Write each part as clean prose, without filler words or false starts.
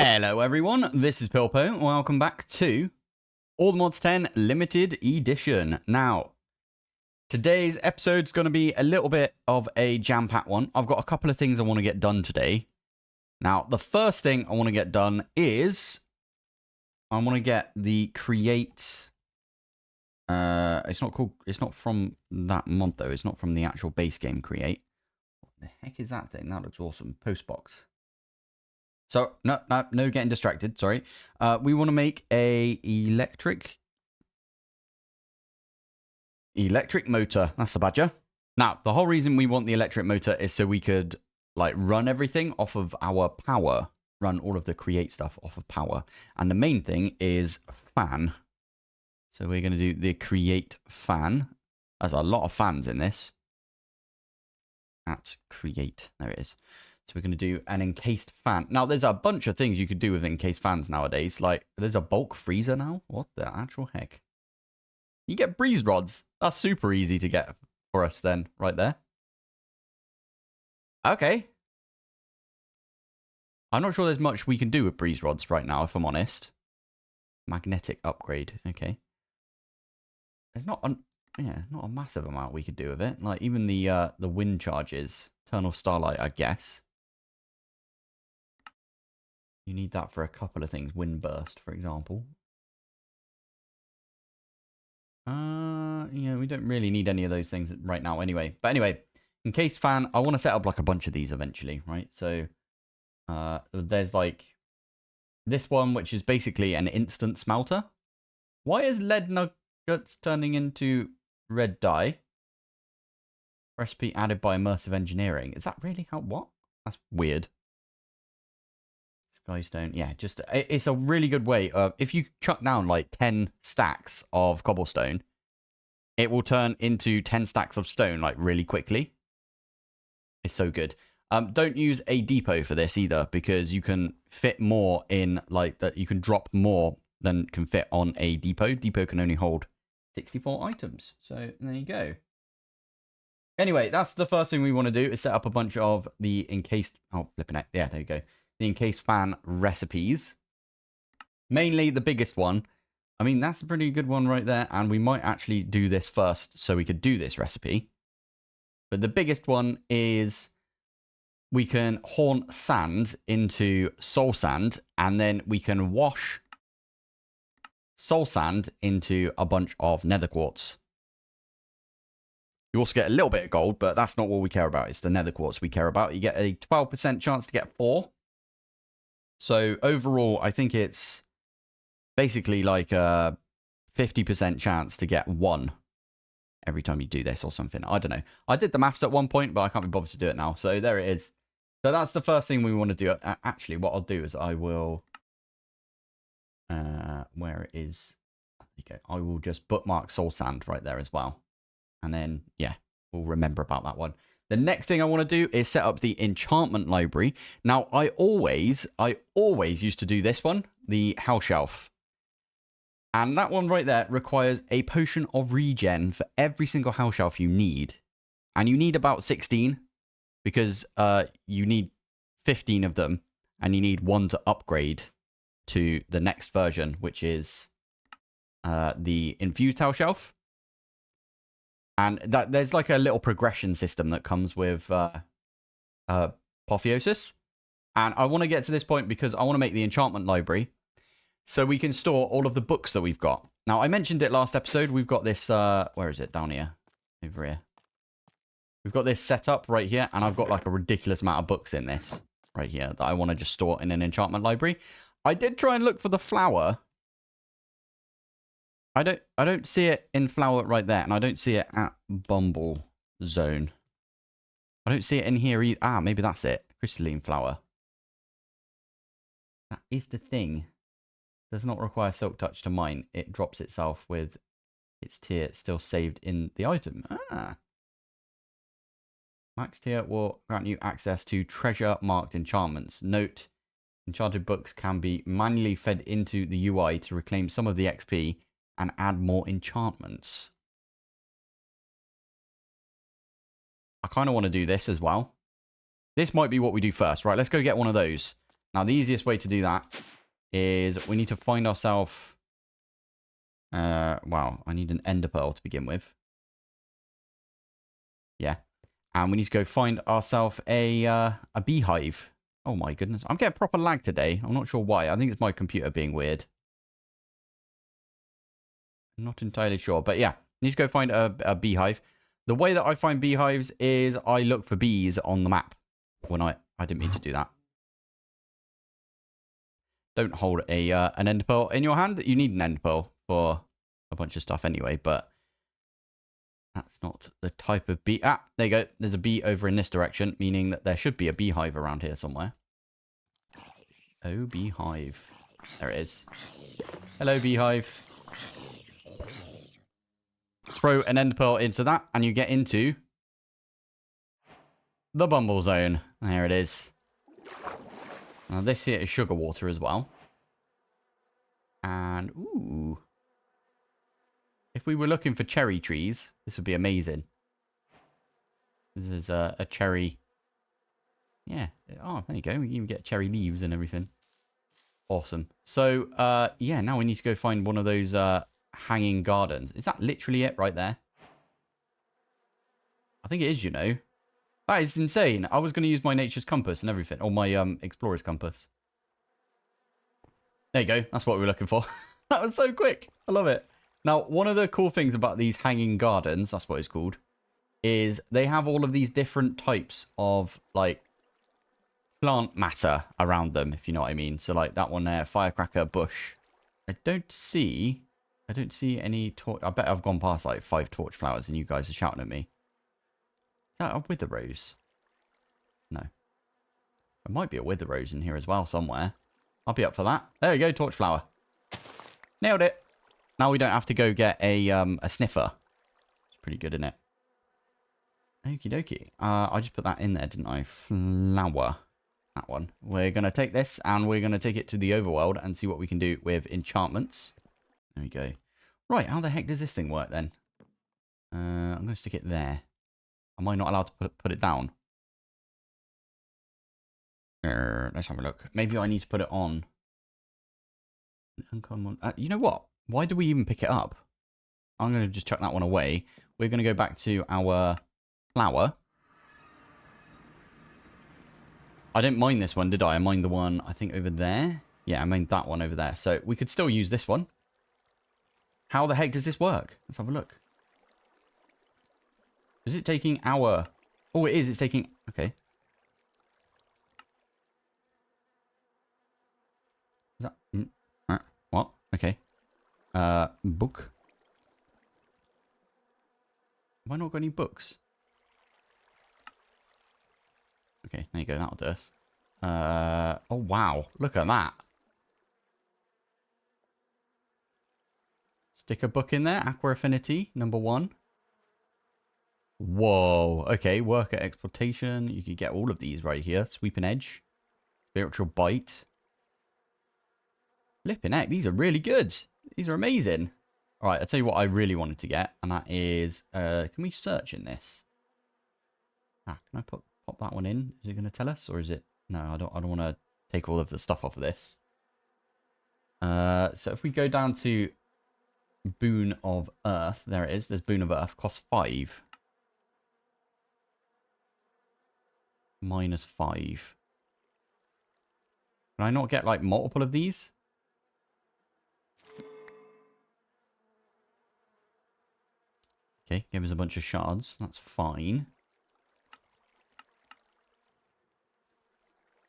Hello everyone, this is Pilpoh. Welcome back to All the Mods 10 Limited Edition. Now, today's episode's going to be a little bit of a jam-packed one. I've got a couple of things I want to get done today. Now, the first thing I want to get done is I want to get the create. It's not from that mod though. It's not from the actual base game create. What the heck is that thing? That looks awesome. Postbox. So, no, getting distracted, sorry. We want to make a electric motor. That's the badger. Now, the whole reason we want the electric motor is so we could, like, run everything off of our power. Run all of the create stuff off of power. And the main thing is fan. So we're going to do the create fan. There's a lot of fans in this. At create. There it is. So we're going to do an encased fan. Now, there's a bunch of things you could do with encased fans nowadays. Like, there's a bulk freezer now. What the actual heck? You get breeze rods. That's super easy to get for us then, right there. Okay. I'm not sure there's much we can do with breeze rods right now, if I'm honest. Magnetic upgrade. Okay. There's not a massive amount we could do with it. Like, even the wind charges. Eternal starlight, I guess. You need that for a couple of things. Wind burst, for example. We don't really need any of those things right now anyway. But anyway, encased fan, I want to set up like a bunch of these eventually, right? So there's like this one, which is basically an instant smelter. Why is lead nuggets turning into red dye? Recipe added by immersive engineering. Is that really how? What? That's weird. Skystone. Yeah, just it's a really good way of, if you chuck down like 10 stacks of cobblestone, it will turn into 10 stacks of stone like really quickly. It's so good. Don't use a depot for this either, because you can fit more in, like, that. You can drop more than can fit on a depot. Depot can only hold 64 items. So there you go. Anyway, that's the first thing we want to do, is set up a bunch of the encased... Oh, flipping it. Yeah, there you go. The encased fan recipes. Mainly the biggest one. I mean, that's a pretty good one right there. And we might actually do this first so we could do this recipe. But the biggest one is we can haunt sand into soul sand. And then we can wash soul sand into a bunch of nether quartz. You also get a little bit of gold, but that's not what we care about. It's the nether quartz we care about. You get a 12% chance to get 4. So overall, I think it's basically like a 50% chance to get 1 every time you do this or something. I don't know. I did the maths at one point, but I can't be bothered to do it now. So there it is. So that's the first thing we want to do. Actually, what I'll do is I will... where it is... There you go. I will just bookmark soul sand right there as well. And then, yeah, we'll remember about that one. The next thing I want to do is set up the enchantment library. Now, I always used to do this one, the house shelf. And that one right there requires a potion of regen for every single house shelf you need. And you need about 16, because you need 15 of them. And you need 1 to upgrade to the next version, which is the infused house shelf. And that there's like a little progression system that comes with Apotheosis. And I want to get to this point because I want to make the enchantment library so we can store all of the books that we've got. Now, I mentioned it last episode. We've got this, where is it? Down here. Over here. We've got this set up right here, and I've got like a ridiculous amount of books in this right here that I want to just store in an enchantment library. I did try and look for the flower. I don't see it in flower right there, and I don't see it at Bumble Zone. I don't see it in here either. Ah, maybe that's it. Crystalline flower. That is the thing. Does not require silk touch to mine. It drops itself with its tier still saved in the item. Ah. Max tier will grant you access to treasure marked enchantments. Note, enchanted books can be manually fed into the UI to reclaim some of the XP and add more enchantments. I kind of want to do this as well. This might be what we do first. Right, let's go get one of those. Now, the easiest way to do that is we need to find ourselves... wow, I need an ender pearl to begin with. Yeah. And we need to go find ourselves a beehive. Oh my goodness. I'm getting proper lag today. I'm not sure why. I think it's my computer being weird. I'm not entirely sure. But yeah, need to go find a beehive. The way that I find beehives is I look for bees on the map. When I didn't mean to do that. Don't hold an ender pearl in your hand. You need an ender pearl for a bunch of stuff anyway, but that's not the type of bee. Ah, there you go. There's a bee over in this direction, meaning that there should be a beehive around here somewhere. Oh, beehive. There it is. Hello, beehive. Throw an ender pearl into that, and you get into the bumble zone. There it is. Now, this here is sugar water as well. And, ooh. If we were looking for cherry trees, this would be amazing. This is a cherry. Yeah. Oh, there you go. We can even get cherry leaves and everything. Awesome. So, yeah, now we need to go find one of those hanging gardens. Is that literally it right there? I think it is, you know. That is insane. I was going to use my nature's compass and everything. Or my explorer's compass. There you go. That's what we were looking for. That was so quick. I love it. Now, one of the cool things about these hanging gardens, that's what it's called, is they have all of these different types of, like, plant matter around them, if you know what I mean. So, like, that one there, firecracker bush. I don't see any torch. I bet I've gone past, like, 5 torch flowers and you guys are shouting at me. Is that a wither rose? No. There might be a wither rose in here as well somewhere. I'll be up for that. There you go, torch flower. Nailed it. Now we don't have to go get a sniffer. It's pretty good, isn't it? Okie dokie. I just put that in there, didn't I? Flower. That one. We're going to take this and we're going to take it to the overworld and see what we can do with enchantments. There we go. Right, how the heck does this thing work then? I'm going to stick it there. Am I not allowed to put it down? Let's have a look. Maybe I need to put it on. Uncommon. You know what? Why do we even pick it up? I'm going to just chuck that one away. We're going to go back to our flower. I didn't mind this one, did I? I mined the one, I think, over there. Yeah, I mined that one over there. So we could still use this one. How the heck does this work? Let's have a look. Is it taking our... Oh, it is. It's taking... Okay. Is that... What? Okay. Book. Have I not got any books? Okay, there you go. That'll do us. Oh, wow. Look at that. Stick a book in there. Aqua Affinity, number 1. Whoa. Okay, worker exploitation. You could get all of these right here. Sweeping edge. Spiritual bite. Flipping heck. These are really good. These are amazing. All right, I'll tell you what I really wanted to get. And that is... can we search in this? Ah, can I pop that one in? Is it going to tell us? Or is it... No, I don't want to take all of the stuff off of this. So if we go down to Boon of Earth. There it is. There's Boon of Earth. Costs 5. Minus 5. Can I not get, like, multiple of these? Okay, give us a bunch of shards. That's fine.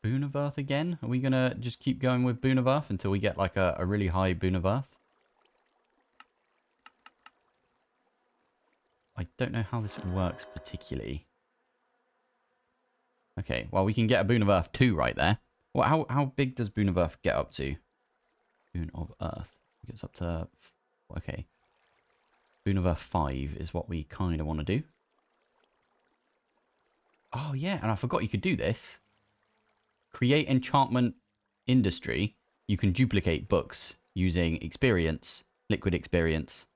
Boon of Earth again? Are we going to just keep going with Boon of Earth until we get, like, a really high Boon of Earth? I don't know how this works particularly. Okay, well, we can get a Boon of Earth 2 right there. Well, how big does Boon of Earth get up to? Boon of Earth. It gets up to... Okay. Boon of Earth 5 is what we kind of want to do. Oh, yeah, and I forgot you could do this. Create enchantment industry. You can duplicate books using experience, liquid experience.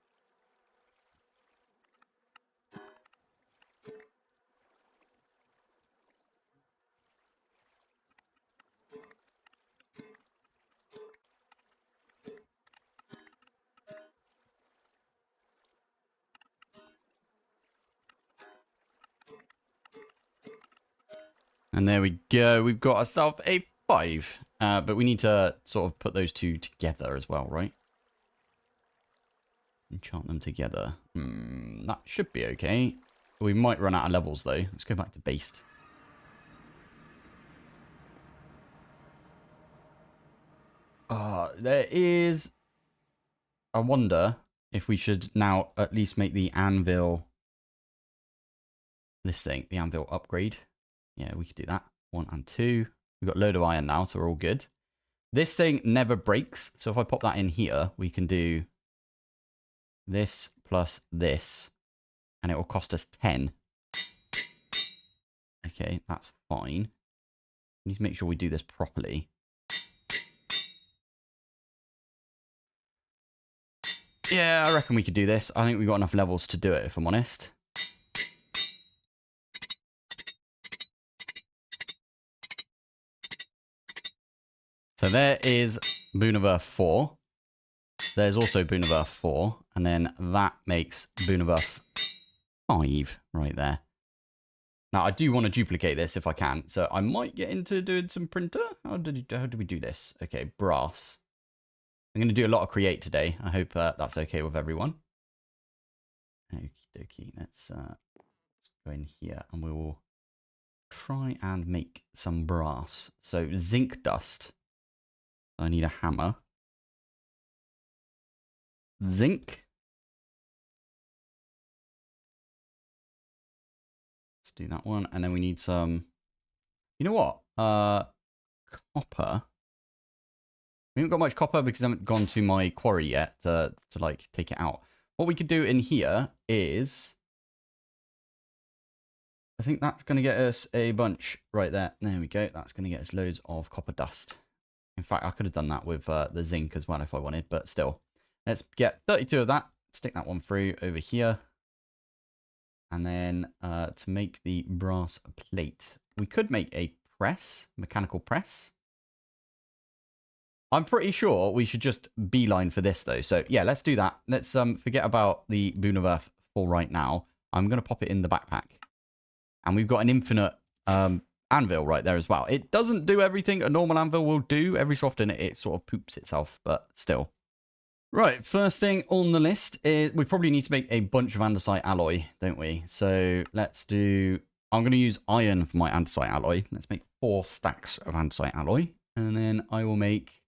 And there we go. We've got ourselves a 5. But we need to sort of put those two together as well, right? Enchant them together. That should be okay. We might run out of levels, though. Let's go back to based. There is... I wonder if we should now at least make the anvil... This thing, the anvil upgrade. Yeah, we could do that. 1 and 2. We've got a load of iron now, so we're all good. This thing never breaks. So if I pop that in here, we can do this plus this. And it will cost us 10. Okay, that's fine. We need to make sure we do this properly. Yeah, I reckon we could do this. I think we've got enough levels to do it, if I'm honest. So there is Boon of Earth 4. There's also Boon of Earth 4. And then that makes Boon of Earth 5 right there. Now, I do want to duplicate this if I can. So I might get into doing some printer. How do we do this? Okay, brass. I'm going to do a lot of create today. I hope that's okay with everyone. Okie dokie. Let's go in here and we will try and make some brass. So zinc dust. I need a hammer. Zinc. Let's do that one. And then we need some... You know what? Copper. We haven't got much copper because I haven't gone to my quarry yet to like take it out. What we could do in here is... I think that's going to get us a bunch right there. There we go. That's going to get us loads of copper dust. In fact, I could have done that with the zinc as well if I wanted, but still. Let's get 32 of that. Stick that one through over here. And then to make the brass plate, we could make a press, mechanical press. I'm pretty sure we should just beeline for this though. So yeah, let's do that. Let's forget about the Boon of Earth for right now. I'm going to pop it in the backpack. And we've got an infinite anvil right there as well. It doesn't do everything a normal anvil will do. Every so often it sort of poops itself, but still. Right, first thing on the list is we probably need to make a bunch of andesite alloy, don't we? So let's do... I'm going to use iron for my andesite alloy. Let's make 4 stacks of andesite alloy. And then I will make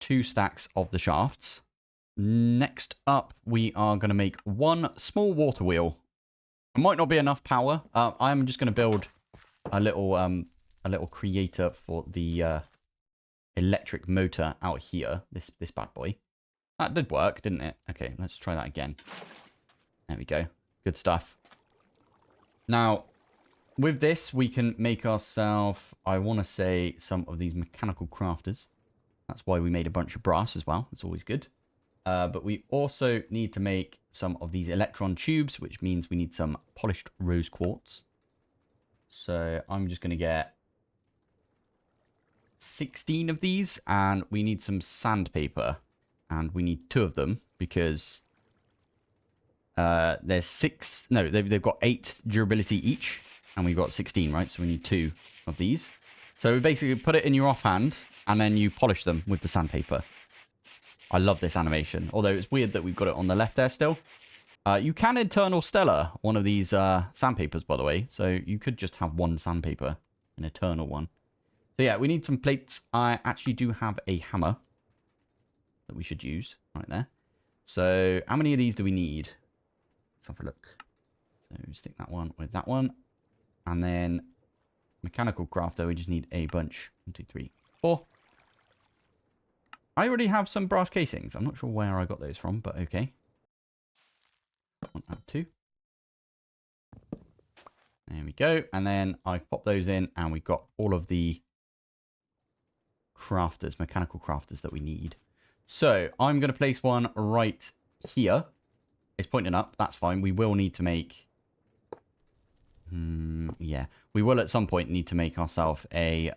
2 stacks of the shafts. Next up, we are going to make 1 small water wheel. It might not be enough power. I'm just going to build a little creator for the electric motor out here. This bad boy. That did work, didn't it? Okay, let's try that again. There we go. Good stuff. Now, with this, we can make ourselves, I want to say, some of these mechanical crafters. That's why we made a bunch of brass as well. It's always good. But we also need to make some of these electron tubes, which means we need some polished rose quartz. So I'm just going to get 16 of these, and we need some sandpaper. And we need 2 of them because there's 6. No, they've got 8 durability each, and we've got 16, right? So we need 2 of these. So we basically put it in your offhand, and then you polish them with the sandpaper. I love this animation, although it's weird that we've got it on the left there still. You can Eternal Stellar one of these sandpapers, by the way. So you could just have 1 sandpaper, an Eternal one. So yeah, we need some plates. I actually do have a hammer that we should use right there. So how many of these do we need? Let's have a look. So stick that one with that one. And then mechanical crafter, we just need a bunch. 1, 2, 3, 4. I already have some brass casings. I'm not sure where I got those from, but okay. 1 and 2. There we go. And then I pop those in and we've got all of the crafters, mechanical crafters that we need. So I'm going to place one right here. It's pointing up. That's fine. We will need to make... yeah. We will at some point need to make ourselves a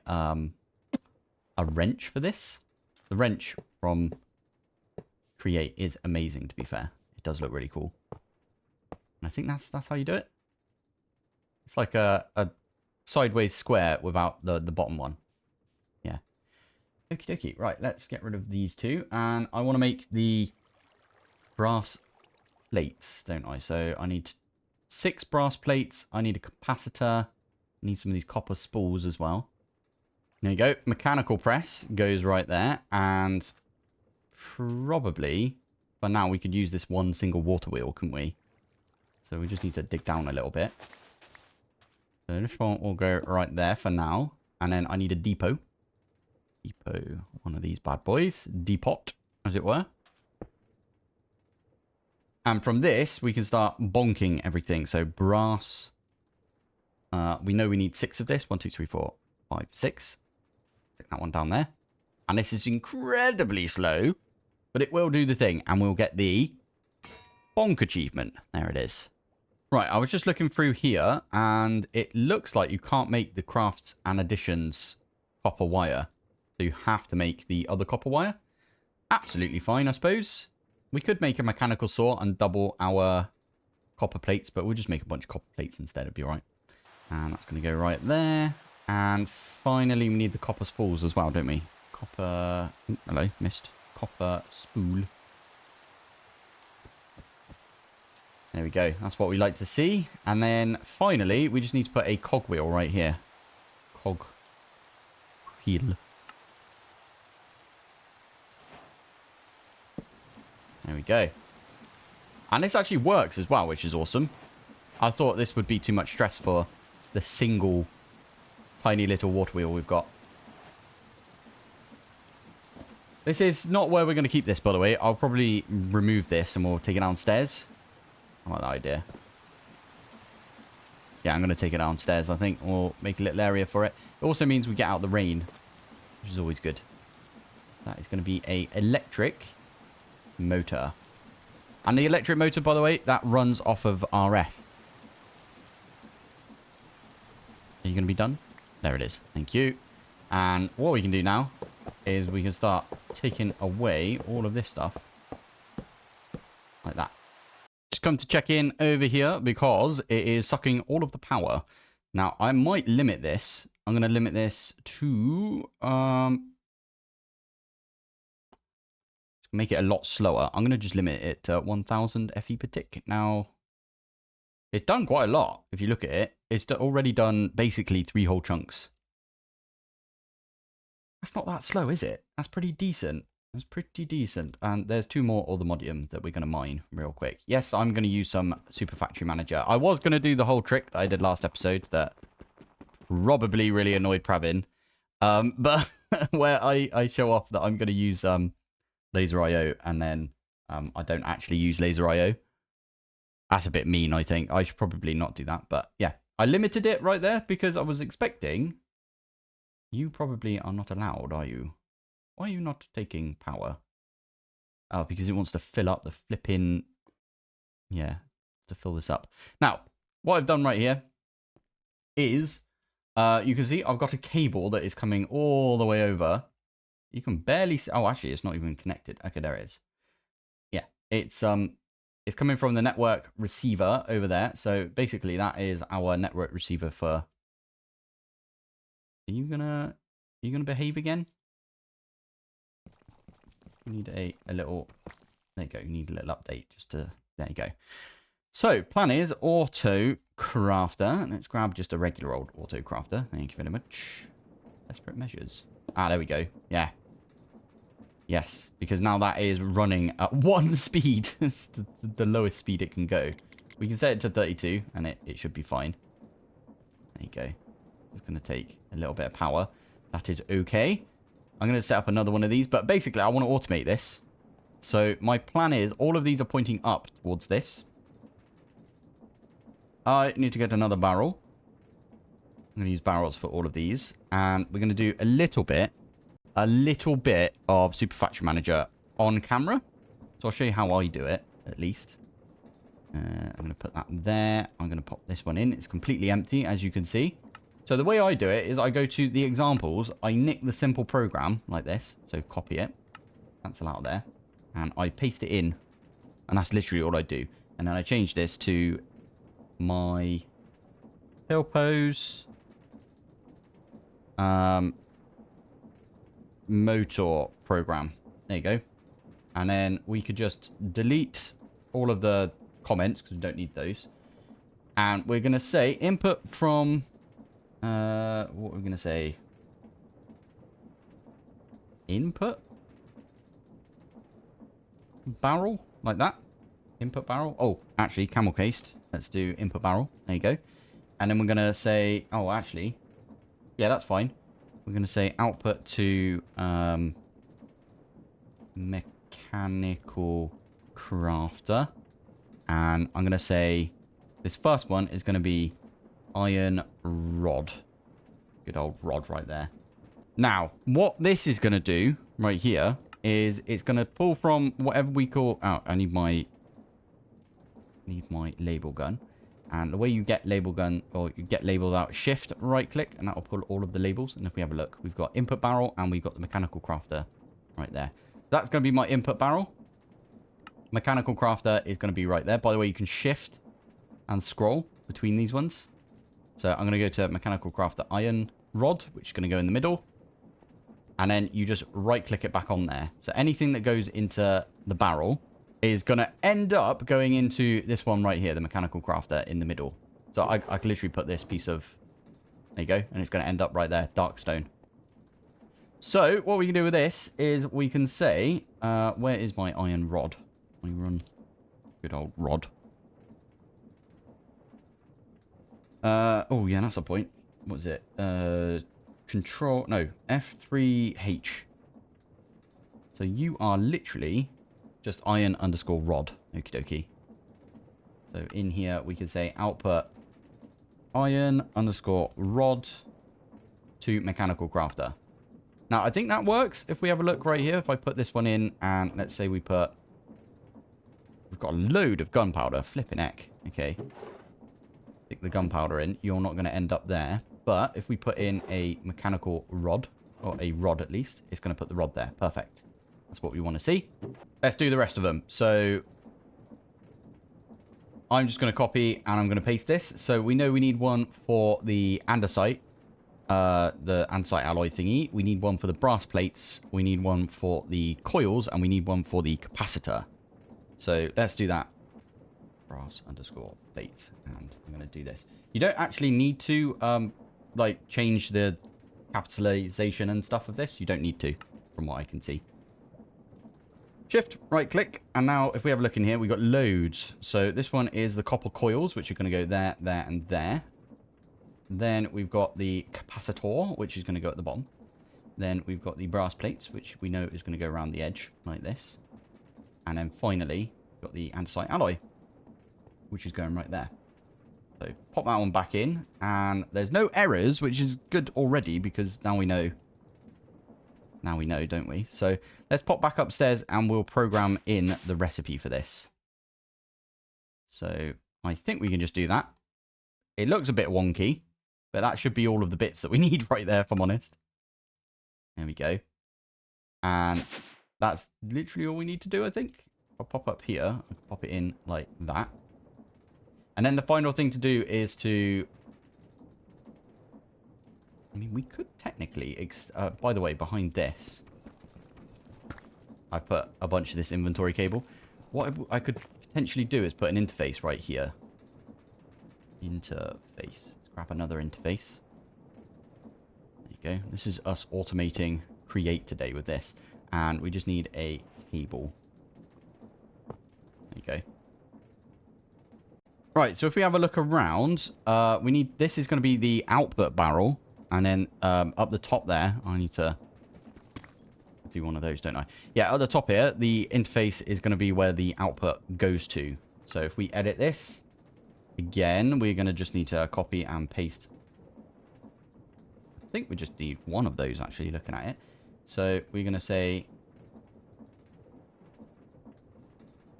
wrench for this. The wrench from Create is amazing, to be fair. It does look really cool. And I think that's how you do it. It's like a sideways square without the bottom one. Yeah. Okie dokie. Right, let's get rid of these two. And I want to make the brass plates, don't I? So I need 6 brass plates. I need a capacitor. I need some of these copper spools as well. There you go. Mechanical press goes right there. And probably, for now, we could use this one single water wheel, couldn't we? So we just need to dig down a little bit. So this one will go right there for now. And then I need a depot. Depot, one of these bad boys. Depot, as it were. And from this, we can start bonking everything. So brass. We know we need 6 of this. 1, 2, 3, 4, 5, 6. Stick that one down there. And this is incredibly slow. But it will do the thing. And we'll get the bonk achievement. There it is. Right, I was just looking through here. And it looks like you can't make the crafts and additions copper wire. So you have to make the other copper wire. Absolutely fine, I suppose. We could make a mechanical saw and double our copper plates, but we'll just make a bunch of copper plates instead. It'll be all right. And that's going to go right there. And finally, we need the copper spools as well, don't we? Copper... Ooh, hello, missed. Copper spool. There we go. That's what we like to see. And then finally, we just need to put a cogwheel right here. Cog wheel. There we go. And this actually works as well, which is awesome. I thought this would be too much stress for the single tiny little water wheel we've got. This is not where we're going to keep this, by the way. I'll probably remove this and we'll take it downstairs. I like that idea. Yeah, I'm going to take it downstairs, I think. We'll make a little area for it. It also means we get out the rain, which is always good. That is going to be a electric motor. And the electric motor, by the way, that runs off of RF. Are you going to be done? There it is. Thank you. And what we can do now is we can start taking away all of this stuff. Like that. Just come to check in over here because it is sucking all of the power. Now, I might limit this. I'm going to limit this to... make it a lot slower. I'm going to just limit it to 1000 FE per tick. Now, it's done quite a lot. If you look at it, it's already done basically 3 whole chunks. That's not that slow, is it? That's pretty decent. That's pretty decent. And there's 2 more Automodium that we're going to mine real quick. Yes, I'm going to use some Super Factory Manager. I was going to do the whole trick that I did last episode that probably really annoyed Pravin. But where I show off that I'm going to use... Laser IO, and then I don't actually use Laser IO. That's a bit mean, I think. I should probably not do that, but yeah. I limited it right there because I was expecting... You probably are not allowed, are you? Why are you not taking power? Oh, because it wants to fill up the flipping... Yeah, to fill this up. Now, what I've done right here is... you can see I've got a cable that is coming all the way over... You can barely see... Oh, actually, it's not even connected. Okay, there it is. Yeah, it's coming from the network receiver over there. So basically, that is our network receiver for... Are you gonna behave again? You need a little... There you go. You need a little update just to... There you go. So, plan is auto crafter. Let's grab just a regular old auto crafter. Thank you very much. Desperate measures. Ah, there we go. Yeah. Yes, because now that is running at 1 speed. It's the lowest speed it can go. We can set it to 32, and it should be fine. There you go. It's going to take a little bit of power. That is okay. I'm going to set up another one of these, but basically I want to automate this. So my plan is all of these are pointing up towards this. I need to get another barrel. I'm going to use barrels for all of these, and we're going to do a little bit of Super Factory Manager on camera. So I'll show you how I do it, at least. I'm going to put that there. I'm going to pop this one in. It's completely empty, as you can see. So the way I do it is I go to the examples. I nick the simple program like this. So copy it. Cancel out there. And I paste it in. And that's literally all I do. And then I change this to my Pilpohs. motor program. There you go. And then we could just delete all of the comments because we don't need those. And we're going to say input from, what we're going to say, input barrel, like that. Input barrel. Oh, actually, camel cased. Let's do input barrel. There you go. And then we're going to say, oh, actually, yeah, that's fine. We're going to say output to mechanical crafter. And I'm going to say this first one is going to be iron rod. Good old rod right there. Now, what this is going to do right here is it's going to pull from whatever we call... Oh, I need my label gun. And the way you get label gun, or you get labels out, shift, right click, and that will pull all of the labels. And if we have a look, we've got input barrel and we've got the mechanical crafter right there. That's going to be my input barrel. Mechanical crafter is going to be right there. By the way, you can shift and scroll between these ones. So I'm going to go to mechanical crafter iron rod, which is going to go in the middle. And then you just right click it back on there. So anything that goes into the barrel is going to end up going into this one right here, the mechanical crafter in the middle. So I can literally put this piece of... There you go. And it's going to end up right there, dark stone. So what we can do with this is we can say, where is my iron rod? We run good old rod. Oh, yeah, that's a point. What is it? Control... No, F3H. So you are literally... just iron underscore rod. Okie dokie. So in here, we can say output iron underscore rod to mechanical crafter. Now, I think that works. If we have a look right here, if I put this one in and let's say we put... We've got a load of gunpowder. Flipping heck. Okay. Stick the gunpowder in. You're not going to end up there. But if we put in a mechanical rod, or a rod at least, it's going to put the rod there. Perfect. That's what we want to see. Let's do the rest of them. So I'm just going to copy and I'm going to paste this. So we know we need one for the andesite, the andesite alloy thingy. We need one for the brass plates. We need one for the coils, and we need one for the capacitor. So let's do that. Brass underscore plate, and I'm going to do this. You don't actually need to like change the capitalization and stuff of this. You don't need to, from what I can see. Shift, right click, and now if we have a look in here, we've got loads. So this one is the copper coils, which are going to go there, there, and there. Then we've got the capacitor, which is going to go at the bottom. Then we've got the brass plates, which we know is going to go around the edge, like this. And then finally, we've got the andesite alloy, which is going right there. So pop that one back in, and there's no errors, which is good already, because now we know. Now we know, don't we? So let's pop back upstairs and we'll program in the recipe for this. So I think we can just do that. It looks a bit wonky, but that should be all of the bits that we need right there, if I'm honest. There we go. And that's literally all we need to do, I think. I'll pop up here. I'll pop it in like that. And then the final thing to do is to... I mean, we could technically... by the way, behind this, I put a bunch of this inventory cable. What I could potentially do is put an interface right here. Interface. Let's grab another interface. There you go. This is us automating create today with this. And we just need a cable. There you go. Right, so if we have a look around, we need... This is going to be the output barrel. And then up the top there, I need to do one of those, don't I? Yeah, at the top here, the interface is going to be where the output goes to. So if we edit this, again, we're going to just need to copy and paste. I think we just need one of those, actually, looking at it. So we're going to say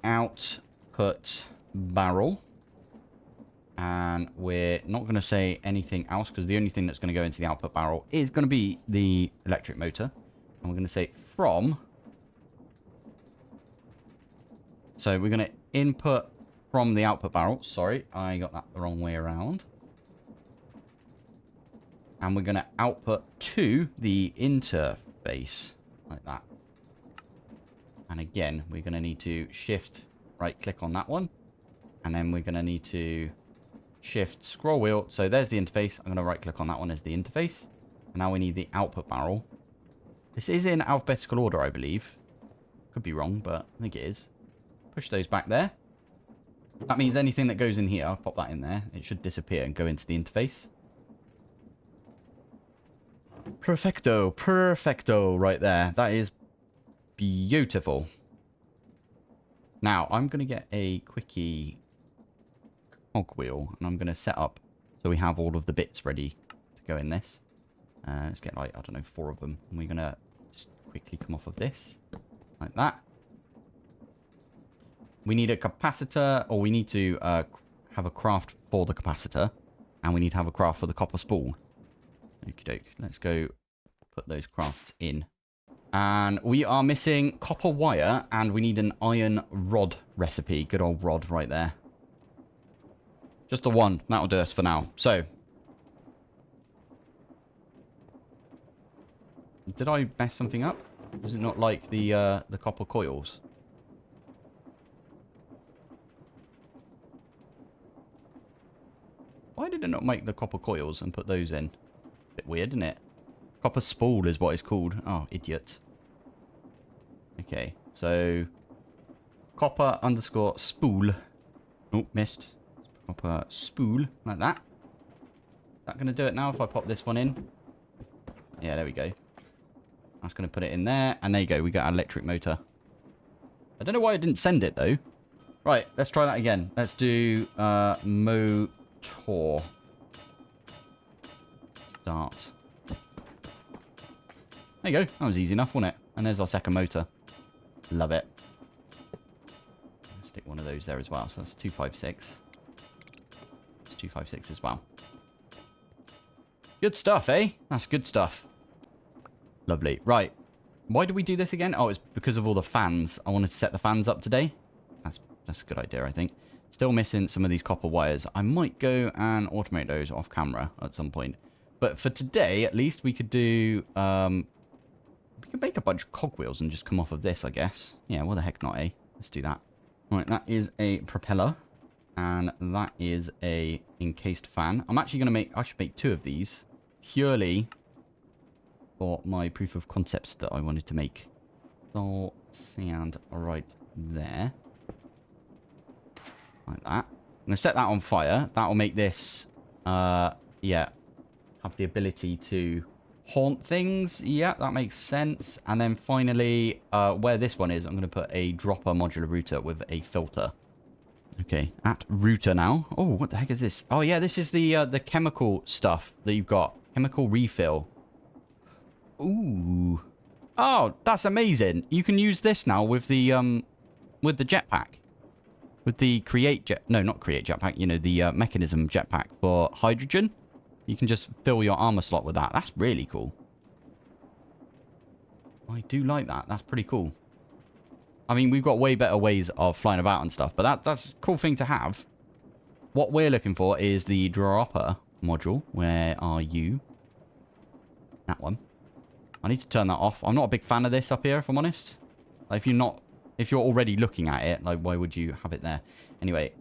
output barrel. And we're not going to say anything else, because the only thing that's going to go into the output barrel is going to be the electric motor. And we're going to say from. So we're going to input from the output barrel. Sorry, I got that the wrong way around. And we're going to output to the interface like that. And again, we're going to need to shift right click on that one. And then we're going to need to shift scroll wheel. So there's the interface. I'm going to right click on that one as the interface. And now we need the output barrel. This is in alphabetical order, I believe. Could be wrong, but I think it is. Push those back there. That means anything that goes in here, I'll pop that in there. It should disappear and go into the interface. Perfecto. Perfecto right there. That is beautiful. Now, I'm going to get a quickie cogwheel, and I'm going to set up so we have all of the bits ready to go in this. Let's get, like, I don't know, 4 of them. And we're going to just quickly come off of this. Like that. We need a capacitor, or we need to have a craft for the capacitor. And we need to have a craft for the copper spool. Okie doke. Let's go put those crafts in. And we are missing copper wire, and we need an iron rod recipe. Good old rod right there. Just the one. That'll do us for now. So. Did I mess something up? Was it not like the copper coils? Why did it not make the copper coils and put those in? Bit weird, isn't it? Copper spool is what it's called. Oh, idiot. Okay, so copper underscore spool. Oh, missed. Copper spool, like that. Is that going to do it now if I pop this one in? Yeah, there we go. That's going to put it in there. And there you go. We got our electric motor. I don't know why I didn't send it, though. Right, let's try that again. Let's do motor. Start. There you go. That was easy enough, wasn't it? And there's our second motor. Love it. Stick one of those there as well. So that's 256. It's 256 as well. Good stuff, eh? That's good stuff. Lovely. Right. Why do we do this again? Oh, it's because of all the fans. I wanted to set the fans up today. That's a good idea, I think. Still missing some of these copper wires. I might go and automate those off camera at some point. But for today, at least, we could do... we could make a bunch of cogwheels and just come off of this, I guess. Yeah, what the heck not, eh? Let's do that. Right, that is a propeller. And that is a encased fan. I'm actually going to make... I should make 2 of these. Purely for my proof of concepts that I wanted to make. So, sand right there. Like that. I'm going to set that on fire. That will make this, yeah, have the ability to haunt things. Yeah, that makes sense. And then finally, where this one is, I'm going to put a dropper modular router with a filter. Okay, at router now. Oh, what the heck is this? Oh, yeah, this is the chemical stuff that you've got. Chemical refill. Ooh. Oh, that's amazing. You can use this now with the jetpack. With the create jet... No, not create jetpack. You know, the mechanism jetpack for hydrogen. You can just fill your armor slot with that. That's really cool. I do like that. That's pretty cool. I mean, we've got way better ways of flying about and stuff. But that's a cool thing to have. What we're looking for is the dropper module. Where are you? That one. I need to turn that off. I'm not a big fan of this up here, if I'm honest. Like, if you're already looking at it, like, why would you have it there? Anyway,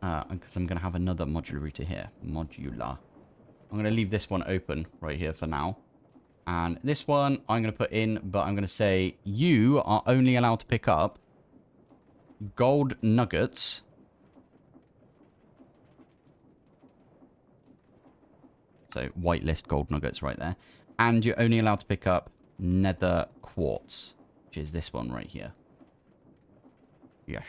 because I'm going to have another modular router here. Modular. I'm going to leave this one open right here for now. And this one I'm going to put in, but I'm going to say you are only allowed to pick up gold nuggets. So whitelist gold nuggets right there. And you're only allowed to pick up nether quartz, which is this one right here. Yes.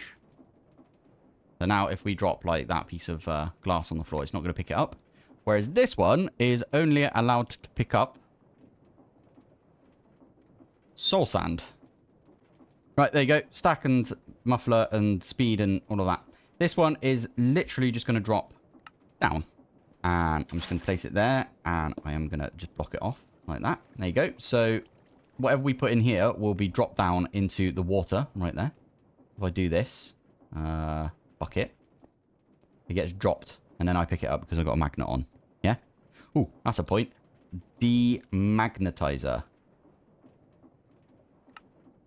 So now if we drop like that piece of glass on the floor, it's not going to pick it up. Whereas this one is only allowed to pick up soul sand. Right, there you go. Stack and muffler and speed and all of that. This one is literally just going to drop down. And I'm just going to place it there. And I am going to just block it off like that. There you go. So whatever we put in here will be dropped down into the water right there. If I do this, bucket, it gets dropped. And then I pick it up because I've got a magnet on. Yeah? Ooh, that's a point. demagnetizer.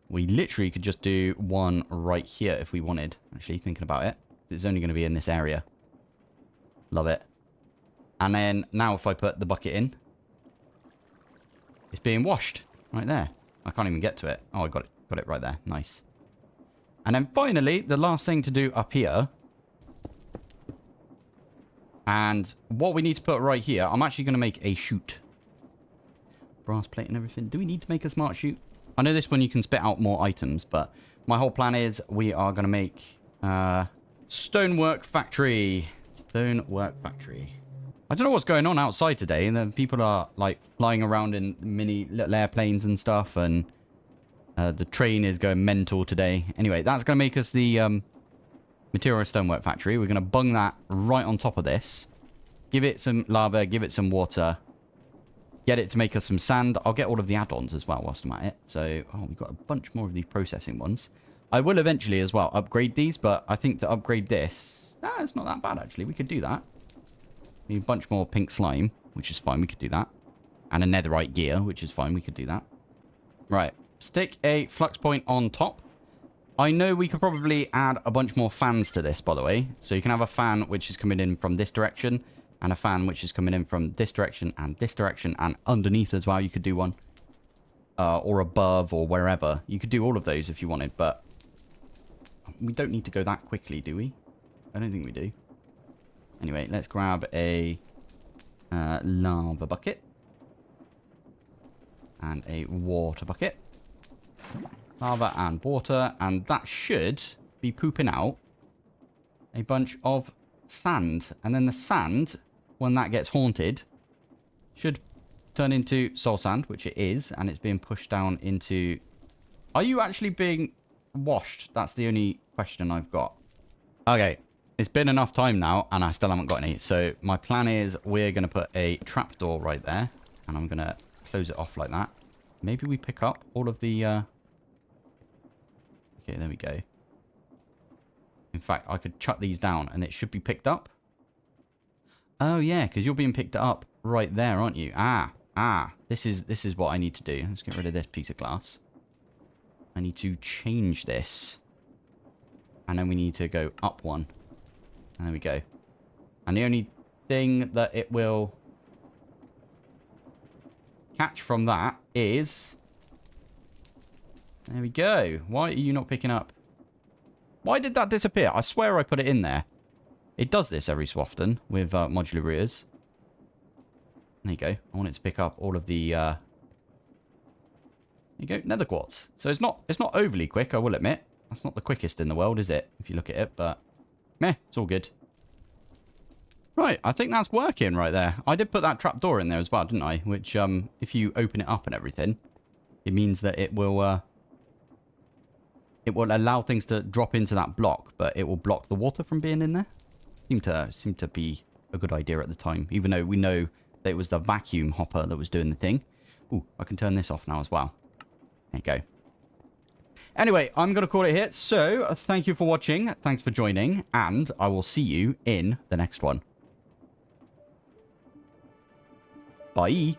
We literally could just do one right here if we wanted. Actually, thinking about it. It's only going to be in this area. Love it. And then now if I put the bucket in, it's being washed right there. I can't even get to it. Oh, I got it. Got it right there. Nice. And then finally, the last thing to do up here. And what we need to put right here, I'm actually going to make a chute. Brass plate and everything. Do we need to make a smart chute? I know this one you can spit out more items, but my whole plan is we are going to make stonework factory. Stonework factory. I don't know what's going on outside today. And then people are like flying around in mini little airplanes and stuff. And the train is going mental today. Anyway, that's going to make us the material stonework factory. We're going to bung that right on top of this. Give it some lava. Give it some water. Get it to make us some sand. I'll get all of the add-ons as well whilst I'm at it. So, oh, we've got a bunch more of these processing ones. I will eventually as well upgrade these, but I think to upgrade this, it's not that bad actually. We could do that. Need a bunch more pink slime, which is fine. We could do that. And a netherite gear, which is fine. We could do that. Right. Stick a flux point on top. I know we could probably add a bunch more fans to this, by the way. So you can have a fan which is coming in from this direction. And a fan which is coming in from this direction and underneath as well. You could do one. Or above or wherever. You could do all of those if you wanted, but we don't need to go that quickly, do we? I don't think we do. Anyway, let's grab a lava bucket. And a water bucket. Lava and water. And that should be pooping out a bunch of sand. And then the sand, when that gets haunted, should turn into soul sand, which it is. And it's being pushed down into... Are you actually being washed? That's the only question I've got. Okay. It's been enough time now, and I still haven't got any. So my plan is we're going to put a trapdoor right there. And I'm going to close it off like that. Maybe we pick up all of the... Okay, there we go. In fact, I could chuck these down, and it should be picked up. Oh, yeah, because you're being picked up right there, aren't you? This is what I need to do. Let's get rid of this piece of glass. I need to change this. And then we need to go up one. And there we go. And the only thing that it will catch from that is... There we go. Why are you not picking up? Why did that disappear? I swear I put it in there. It does this every so often with modular routers. There you go. I want it to pick up all of the... There you go. Nether quartz. So it's not overly quick, I will admit. That's not the quickest in the world, is it? If you look at it, but... Meh, it's all good. Right, I think that's working right there. I did put that trapdoor in there as well, didn't I? Which, if you open it up and everything, it means that it will allow things to drop into that block, but it will block the water from being in there. Seemed to be a good idea at the time, even though we know that it was the vacuum hopper that was doing the thing. Ooh, I can turn this off now as well. There you go. Anyway, I'm going to call it here. So, thank you for watching. Thanks for joining. And I will see you in the next one. Bye.